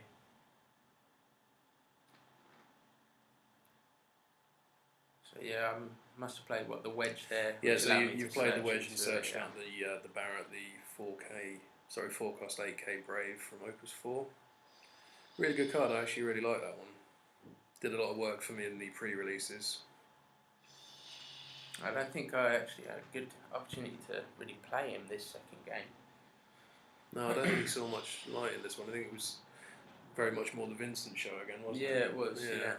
So yeah, I must have played the wedge there. Yeah, which so allowed me you've to played the search wedge and into searched it, out the Barrett, the 4 cost 8k Brave from Opus 4. Really good card, I actually really like that one. Did a lot of work for me in the pre-releases. I don't think I actually had a good opportunity to really play him this second game. No, I don't think we saw much light in this one. I think it was very much more the Vincent show again, wasn't it? Yeah, it was, yeah.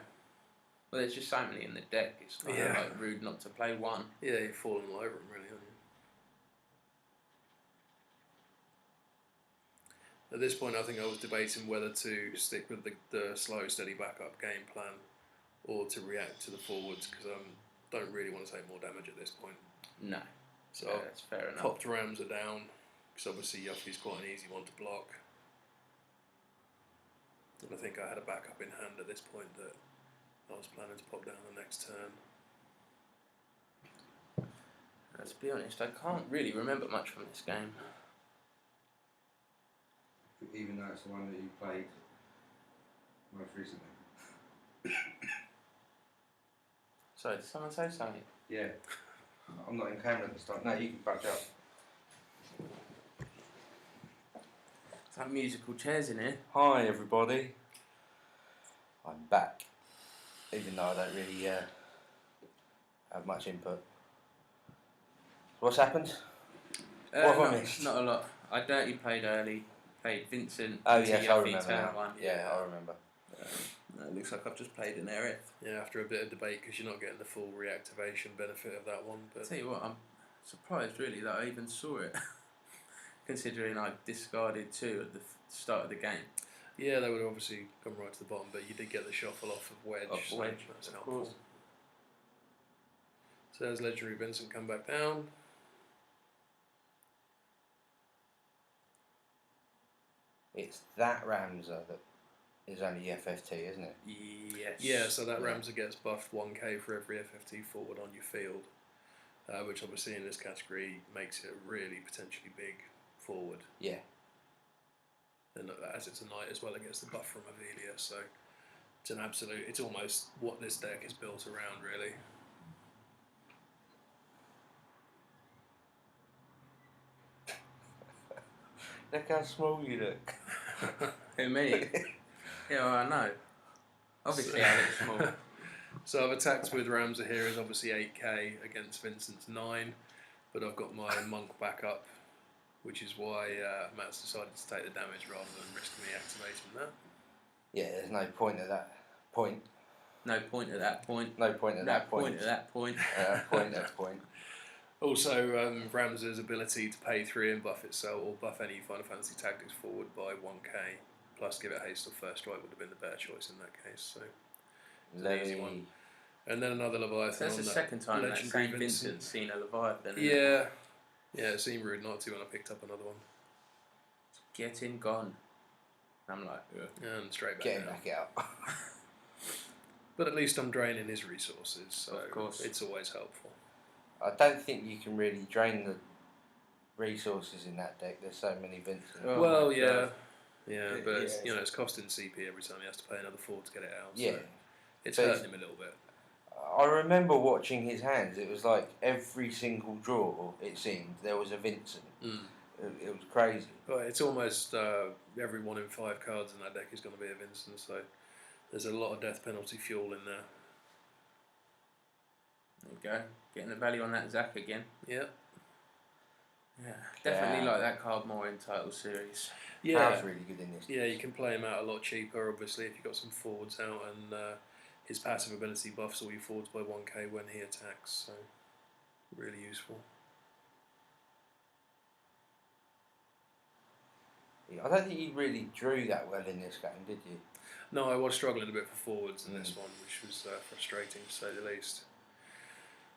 Well, there's just so many in the deck, it's kind of like rude not to play one. Yeah, you're falling all over him really, aren't you? At this point, I think I was debating whether to stick with the slow, steady backup game plan or to react to the forwards because I don't really want to take more damage at this point. No. So yeah, that's fair enough. popped Ramsar down because obviously Yuffie's quite an easy one to block. And I think I had a backup in hand at this point that I was planning to pop down the next turn. Let's be honest, I can't really remember much from this game. Even though it's the one that you played most recently. Sorry, did someone say something? Yeah. I'm not in camera this time. No, you can back up. It's like musical chairs in here. Hi everybody. I'm back. Even though I don't really have much input. What's happened? What have I missed? Not a lot. I dirty played early. Played Vincent. Oh yes, I Yuffie remember turn now. one. Yeah, I remember. It looks like I've just played an Aerith. Yeah, after a bit of debate because you're not getting the full reactivation benefit of that one. I'll But tell you what, I'm surprised really that I even saw it, considering I discarded 2 at the start of the game. yeah, they would have obviously come right to the bottom, but you did get the shuffle off of Wedge. Off Wedge, that's of helpful. course. So there's Legendary Vincent come back down. It's that Ramza that is only FFT, isn't it? Yes. Yeah, so that Yeah. Ramsey gets buffed 1k for every FFT forward on your field, which obviously in this category makes it a really potentially big forward. Yeah. And as it's a knight as well, it gets the buff from Avelia, so it's an absolute, it's almost what this deck is built around, really. Look how small you look. Who, me? Yeah, well, I know. Obviously, I look small. So I've attacked with Ramza here is obviously 8k against Vincent's 9, but I've got my monk back up, which is why Matt's decided to take the damage rather than risk me activating that. Yeah, there's no point at that point. No point at that point. No point at that point. At that point. Point at point. Also, Ramza's ability to pay 3 and buff itself, or buff any Final Fantasy Tactics forward by 1k, plus give it haste or first strike would have been the better choice in that case. So it's an easy one. And then another Leviathan. So that's the second time that Legendary St. Vincent's seen a Leviathan. Yeah. Yeah, it seemed rude not to when I picked up another one. Getting gone. I'm like, ugh. And straight back Getting out. back out. But at least I'm draining his resources, so Of course. it's always helpful. I don't think you can really drain the resources in that deck. There's so many Vincent. Oh well, my yeah. God. Yeah, but it's, Yeah. it's costing CP every time he has to pay another 4 to get it out. Yeah. So it's So hurting him a little bit. I remember watching his hands. It was like every single draw, it seemed, there was a Vincent. Mm. It was crazy. But it's almost every 1 in 5 cards in that deck is going to be a Vincent, so there's a lot of death penalty fuel in there. There you go. Getting the value on that Zac again. Yeah. Yeah. Definitely Yeah. like that card more in title series. Yeah. Pow's really good in this. Yeah, you can play him out a lot cheaper, obviously, if you've got some forwards out, and his passive ability buffs all your forwards by 1k when he attacks, so really useful. I don't think you really drew that well in this game, did you? No, I was struggling a bit for forwards in this one, which was frustrating to say the least.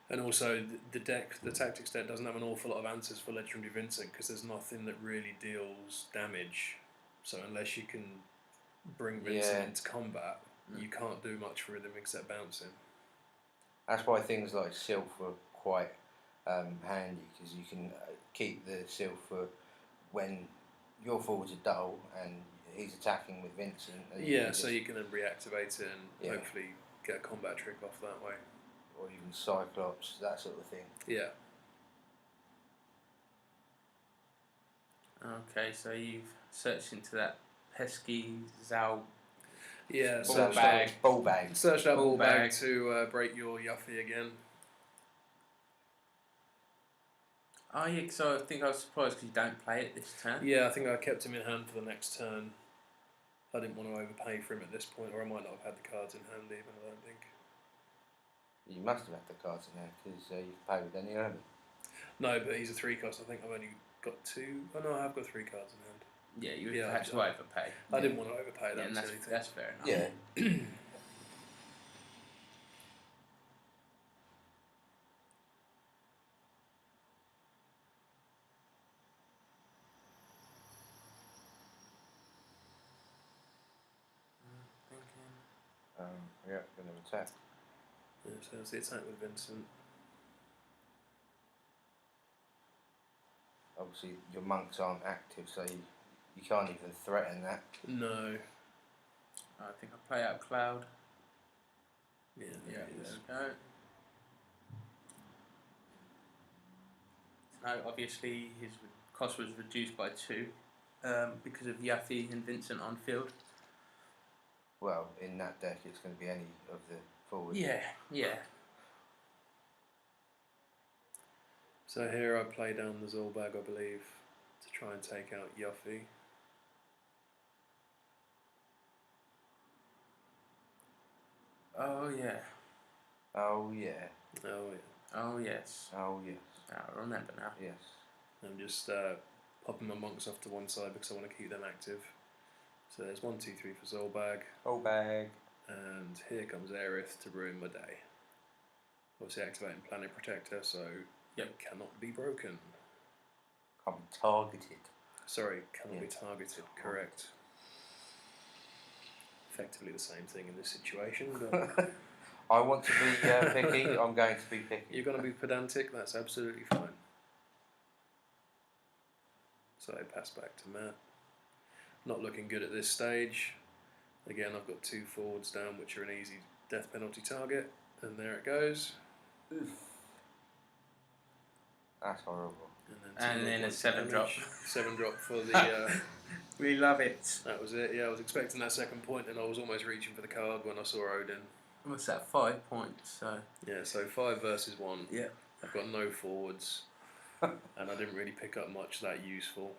And also, the tactics deck doesn't have an awful lot of answers for Legendary Vincent because there's nothing that really deals damage. So unless you can bring Vincent into combat, you can't do much for him except bouncing. That's why things like Sylph are quite handy, because you can keep the Sylph for when your forwards are dull and he's attacking with Vincent. And Yeah, so you can then reactivate it and Yeah. hopefully get a combat trick off that way. Or even Cyclops, that sort of thing. Yeah. Okay, so you've searched into that pesky Zal. Yeah, Ball searched bag. out- Ball bag. Searched out Ball ball bag bag. to break your Yuffie again. Oh yeah, so I think I was surprised because you don't play it this turn. Yeah, I think I kept him in hand for the next turn. I didn't want to overpay for him at this point, or I might not have had the cards in hand even, I don't think. You must have had the cards in there, because you can pay with any early. No, but he's a 3 cost. I think I've only got 2. Oh no, I have got 3 cards in hand. Yeah, you Yeah, had to overpay. I didn't want to overpay that. Yeah, and was the only thing. that's fair enough. Yeah. Yeah, going to attack. Yeah, so it's the attack with Vincent. Obviously, your monks aren't active, so you can't even threaten that. No. I think I play out Cloud. Yeah. Yeah, it there is. we go. No, obviously his cost was reduced by 2 because of Yaffe and Vincent on field. Well, in that deck, it's going to be any of the forwards. Yeah. So here I play down the Zorbag, I believe, to try and take out Yaffe. Oh yeah. Oh yeah. Oh yeah. Oh yes. Oh yes. I remember now. Yes. I'm just popping my monks off to one side because I want to keep them active. So there's 1, 2, 3 for Zorbag. Oh bag. And here comes Aerith to ruin my day. Obviously activating Planet Protector, so it cannot be broken. Can't be targeted. Sorry, cannot be targeted, correct. Effectively the same thing in this situation, but I want to be picky. I'm going to be picky. you're going to be pedantic, that's absolutely fine. So I pass back to Matt. Not looking good at this stage. Again, I've got 2 forwards down, which are an easy death penalty target, and there it goes. Oof. That's horrible. And then a 7 drop. 7 drop for the. We love it. That was it. Yeah, I was expecting that second point, and I was almost reaching for the card when I saw Odin. What's that? 5 points. So Yeah, so 5 versus 1. yeah. I've got no forwards, and I didn't really pick up much that useful.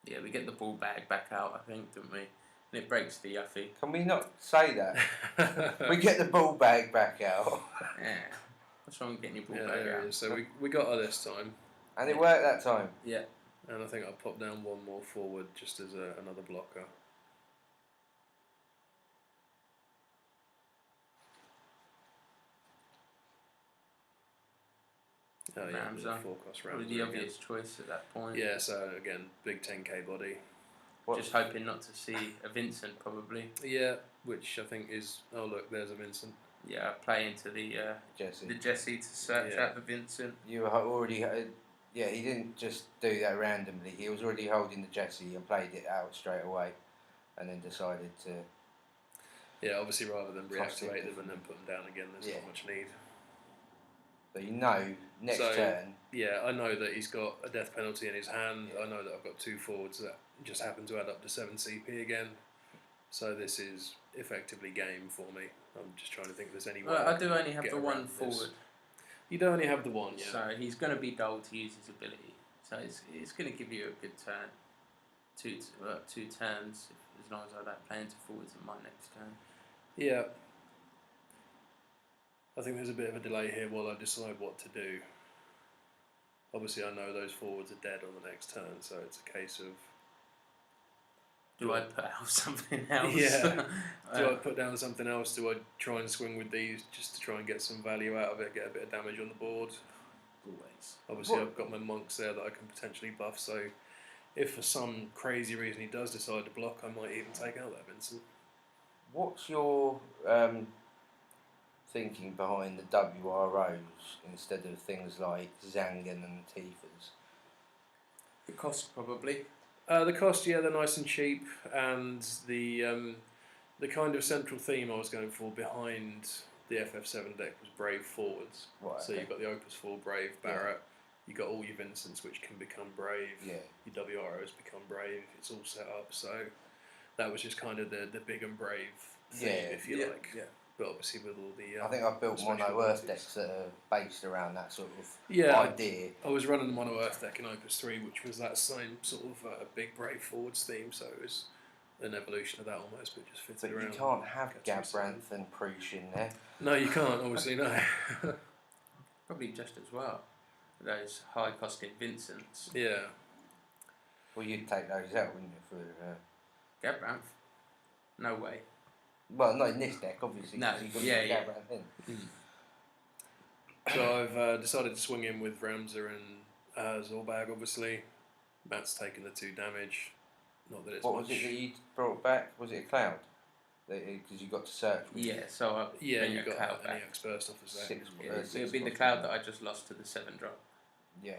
Yeah, we get the ball bag back out, I think, don't we? And it breaks the Yaffe. Can we not say that? We get the ball bag back out. Yeah. What's wrong with getting your ball Yeah, bag there out? it is. So we got her this time, And it worked that time. Yeah. and I think I'll pop down 1 more forward just as another blocker. Oh yeah, Ramsar. the 4-cost Probably Ramsar the again. obvious choice at that point. Yeah, so again, big 10k body. What? Just hoping not to see a Vincent, probably. Yeah, which I think is. Oh look, there's a Vincent. Yeah, play into the Jesse. Jesse to search Yeah. out the Vincent. You were already. Yeah, he didn't just do that randomly. He was already holding the Jesse and played it out straight away, and then decided to. Yeah, obviously rather than Cost it reactivate them and then put them down again, there's not much need. So you know, next So- turn. Yeah, I know that he's got a death penalty in his hand. I know that I've got 2 forwards that just happen to add up to 7 CP again. So this is effectively game for me. I'm just trying to think if there's any way. Well, I do only have get the 1 around this. forward. You do only have the 1, yeah. So he's going to be dull to use his ability. So it's going to give you a good turn. Two turns, as long as I don't play into forwards in my next turn. Yeah. I think there's a bit of a delay here while I decide what to do. Obviously, I know those forwards are dead on the next turn, so it's a case of. Do I put out something else? Yeah. Do I put down something else? Do I try and swing with these just to try and get some value out of it, get a bit of damage on the board? Always. Obviously, What- I've got my monks there that I can potentially buff, so if for some crazy reason he does decide to block, I might even take out that Vincent. What's your thinking behind the WROs instead of things like Zangan and Tifas? The cost, probably. The cost, yeah, they're nice and cheap, and the kind of central theme I was going for behind the FF7 deck was Brave forwards. Right, So okay. you've got the Opus 4 Brave Barrett, you've got all your Vincents which can become Brave, Yeah. your WROs become Brave, it's all set up, so that was just kind of the big and Brave theme, if you like. Yeah. But obviously with all the... I think I've built special mono Earth abilities. decks that are based around that sort of Yeah, idea. I was running the Mono Earth deck in Opus 3, which was that same sort of big Brave forwards theme, so it was an evolution of that almost, but just But fitted you around. can't have Gets Gabranth and Prush in there. No, you can't, obviously, no. Probably just as well. Those high-costing Vincents. Yeah. Well, you'd take those out, wouldn't you? For Gabranth? No way. well, not in this deck, obviously. No, 'cause you've got yeah, the yeah. Gabranth in. So I've decided to swing in with Ramsar and Zorbag, obviously. Matt's taken the 2 damage. Not that it's What much. was it that you brought back? Was it a cloud? because you got to search. Yeah, so I Yeah, bring you a got cloud any back. expert stuff as that. Six. It would be the cloud that I just lost to the 7-drop. Yeah.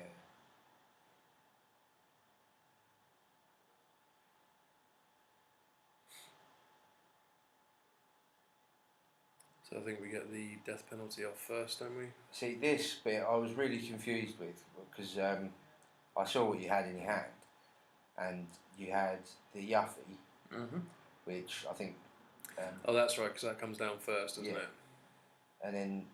So I think we get the death penalty off first, don't we? See, this bit I was really confused with because I saw what you had in your hand, and you had the Yuffie, which I think. Oh, that's right, because that comes down first, doesn't it? And then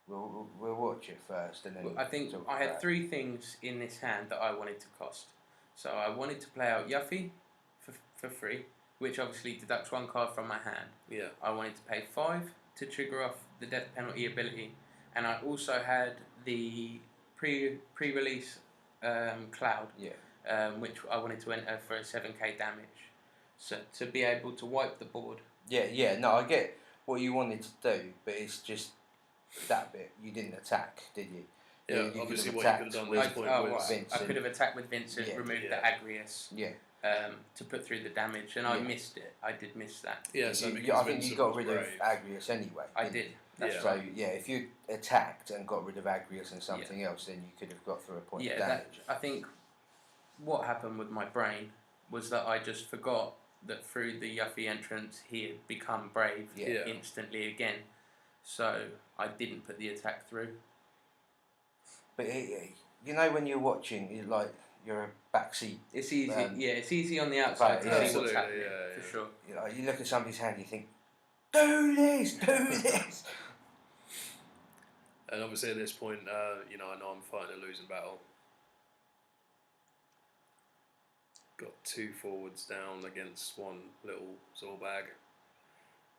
we'll watch it first, and then. Well, I think I had 3 things in this hand that I wanted to cost. So I wanted to play out Yuffie for free, which obviously deducts 1 card from my hand. Yeah. I wanted to pay 5 to trigger off the death penalty ability, and I also had the pre-release cloud, which I wanted to enter for a 7k damage, so to be able to wipe the board. Yeah. No, I get what you wanted to do, but it's just that bit. You didn't attack, did you? Yeah, you obviously could what have you could have attacked done at this point was... Vincent. I could have attacked with Vincent, removed the Agrius, to put through the damage, and I missed it. I did miss that. Yeah, so I think you got rid of Agrius anyway. I did. That's right. So if you attacked and got rid of Agrius and something else, then you could have got through a point of damage. I think what happened with my brain was that I just forgot that through the Yuffie entrance he had become brave instantly again. So I didn't put the attack through. But you know when you're watching, you're a backseat. It's easy. It's easy on the outside to see what's happening for sure. You look at somebody's hand, you think, do this. And obviously at this point, I know I'm fighting a losing battle. Got 2 forwards down against 1 little Zorbag.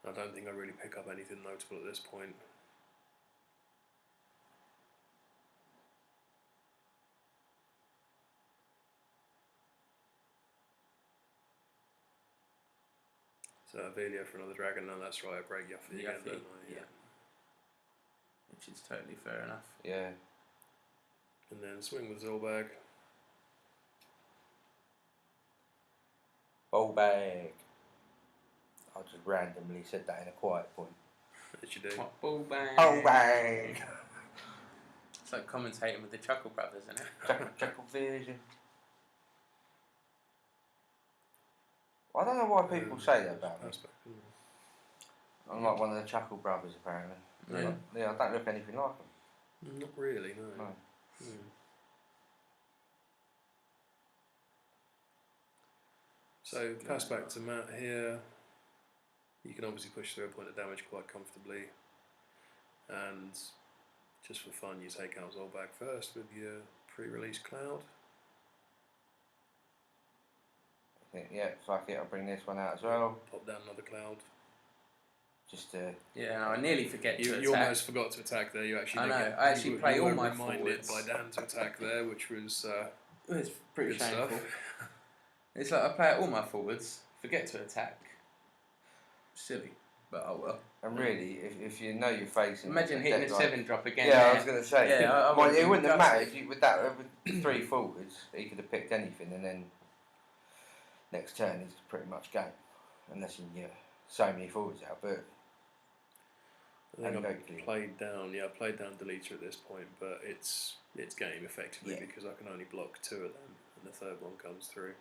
I don't think I really pick up anything notable at this point. So Avelia for another dragon, no, that's right, I break Yuffie again, don't I? Yeah. Which is totally fair enough. Yeah. And then swing with Zorbag. Ballbag. I just randomly said that in a quiet point. Yes, you do. Ballbag. Ballbag. It's like commentating with the Chuckle Brothers, isn't it? Chuckle Vision. I don't know why people say that about me. I'm like one of the Chuckle Brothers, apparently. Yeah, I don't look anything like them. Not really, no. So pass back to Matt here. You can obviously push through a point of damage quite comfortably, and just for fun you take out Zorbag first with your pre-release cloud. I think, fuck it, I'll bring this one out as well. Pop down another cloud. Just to... Yeah, no, I nearly forget to attack. You almost forgot to attack there. You actually. I actually play all my reminded forwards. by Dan to attack there, which was. It's pretty good shameful. stuff. It's like I play all my forwards, forget to attack. Silly, but oh well. And really, if you know you're facing... Imagine hitting a 7-drop again. Yeah, I was going to say. Yeah, it wouldn't have mattered if you, with 3 forwards, he could have picked anything, and then next turn is pretty much game, unless you can get so many forwards out. But I think I played down Deleter at this point, but it's game effectively because I can only block 2 of them, and the 3rd one comes through.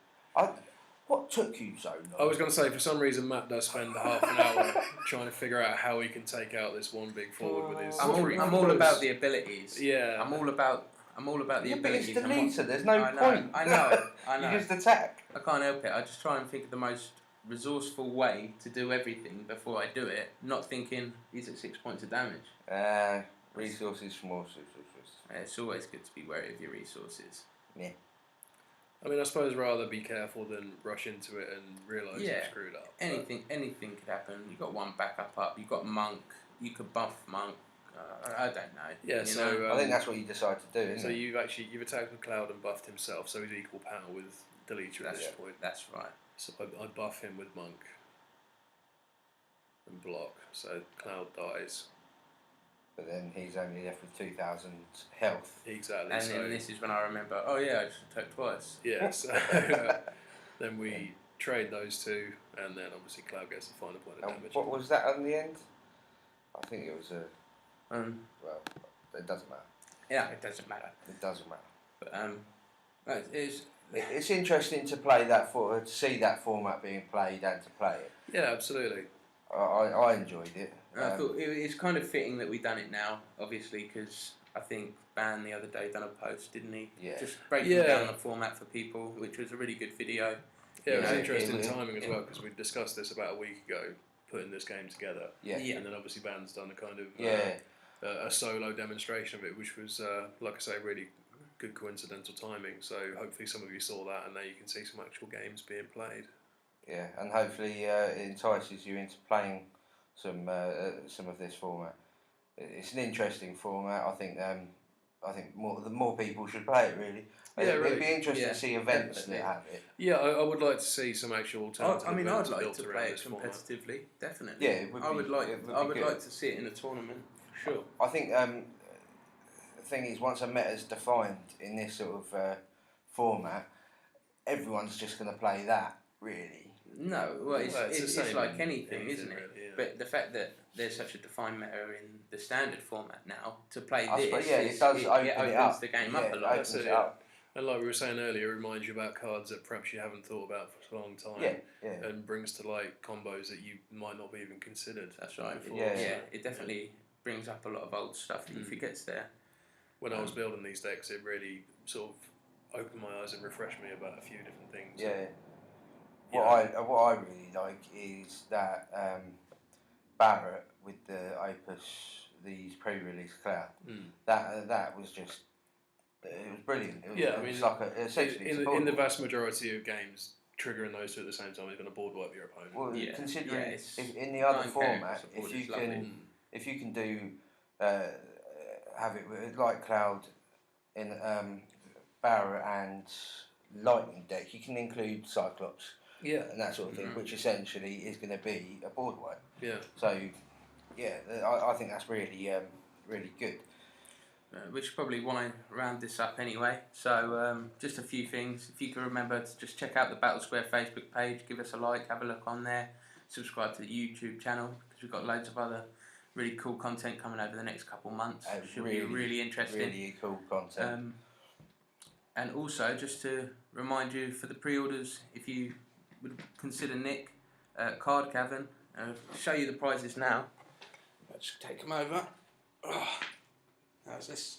What took you so long? I was going to say, for some reason, Matt does spend half an hour trying to figure out how he can take out this one big forward with his. I'm all about the abilities. Yeah. I'm all about the abilities. But it's Deleter. There's no point. I know. You just attack. I can't help it. I just try and think of the most resourceful way to do everything before I do it. Not thinking he's at 6 points of damage. Resources from all sorts. It's always good to be wary of your resources. Yeah. I mean, I suppose rather be careful than rush into it and realise you've screwed up. Anything could happen. You've got 1 backup up. You've got Monk. You could buff Monk. I don't know. Yeah, I think that's what you decide to do, isn't so it? you've attacked with Cloud and buffed himself, so he's equal power with Deleter at this point. That's right. So I buff him with Monk and block, so Cloud dies. But then he's only left with 2,000 health. Exactly. And then this is when I remember, oh yeah, I just attacked twice. Yeah, so then we trade those two, and then obviously Cloud gets the final point of And damage. what was that on the end? I think it was a. Um, Well, it doesn't matter. yeah, it doesn't matter. It doesn't matter. But It's interesting to play to see that format being played and to play it. Yeah, absolutely. I enjoyed it. I thought it's kind of fitting that we've done it now, obviously, because I think Ban the other day done a post, didn't he? Yeah. Just breaking down the format for people, which was a really good video. Yeah, it was Yeah, interesting it- timing as well, because we discussed this about a week ago, putting this game together. Yeah. Yeah. And then obviously Ban's done a kind of Yeah. a solo demonstration of it, which was, like I say, really good coincidental timing. So hopefully some of you saw that, and now you can see some actual games being played. Yeah, and hopefully it entices you into playing some of this format. It's an interesting format. I think the more people should play it. Really. Yeah, It'd really. be interesting Yeah, to see events definitely. that have it. Yeah, I would like to see some actual alternative I'd events like built to around play it this format. competitively, definitely. Yeah, it would I be- would like. it would I be would good. like to see it in a tournament, for sure. I think the thing is, once a meta's defined in this sort of format, everyone's just going to play that. Really. No, well, it's the same like in anything, isn't it? really, yeah. But the fact that there's such a defined meta in the standard format now to play I this, suppose, yeah, it does open it opens up. the game Yeah, up a it lot. opens it it up. And like we were saying earlier, it reminds you about cards that perhaps you haven't thought about for a long time. Yeah, yeah. And brings to light combos that you might not have even considered. That's right. before. Yeah. It definitely brings up a lot of old stuff that you forget's there. When I was building these decks, it really sort of opened my eyes and refreshed me about a few different things. Yeah. What I really like is that Barrett with the Opus, these pre-release Cloud. That was just, it was brilliant. It was, Yeah, I it was mean, like essentially it's a in the board. vast majority of games, triggering those two at the same time is going to board wipe your opponent. Well, Yeah. considering Yeah, it's if in the other 9 format, characters, if it's you lovely. can if you can do have it with like Cloud in Barrett and Lightning deck, you can include Cyclops. Yeah. And that sort of thing, which essentially is going to be a board wipe. Yeah. So, yeah, I think that's really, really good. We should probably want to round this up anyway. So just a few things. If you can remember to just check out the Battle Square Facebook page, give us a like, have a look on there, subscribe to the YouTube channel because we've got loads of other really cool content coming over the next couple of months. Should be really interesting. Really cool content. And also, just to remind you, for the pre-orders, if you would consider Nick, Card Cavern, show you the prizes now. Let's take them over. Oh, how's this?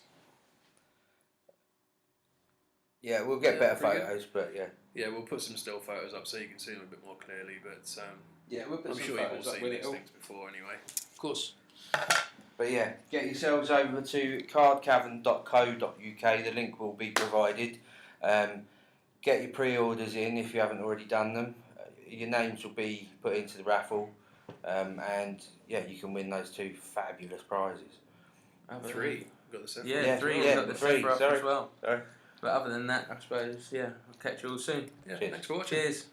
Yeah, we'll get better pretty good. photos, but yeah. Yeah, we'll put some still photos up so you can see them a bit more clearly, but Yeah, we'll put I'm some sure you've all photos up seen with these it all. things before anyway. Of course. But yeah, get yourselves over to cardcavern.co.uk. The link will be provided. Get your pre-orders in if you haven't already done them. Your names will be put into the raffle, and yeah, you can win those 2 fabulous prizes. 3. Got the Sephiroth. Yeah, 3. We've got the 3, Sephiroth sorry. as well. Sorry. But other than that, I suppose, yeah, I'll catch you all soon. Yeah, Cheers. thanks for watching. Cheers.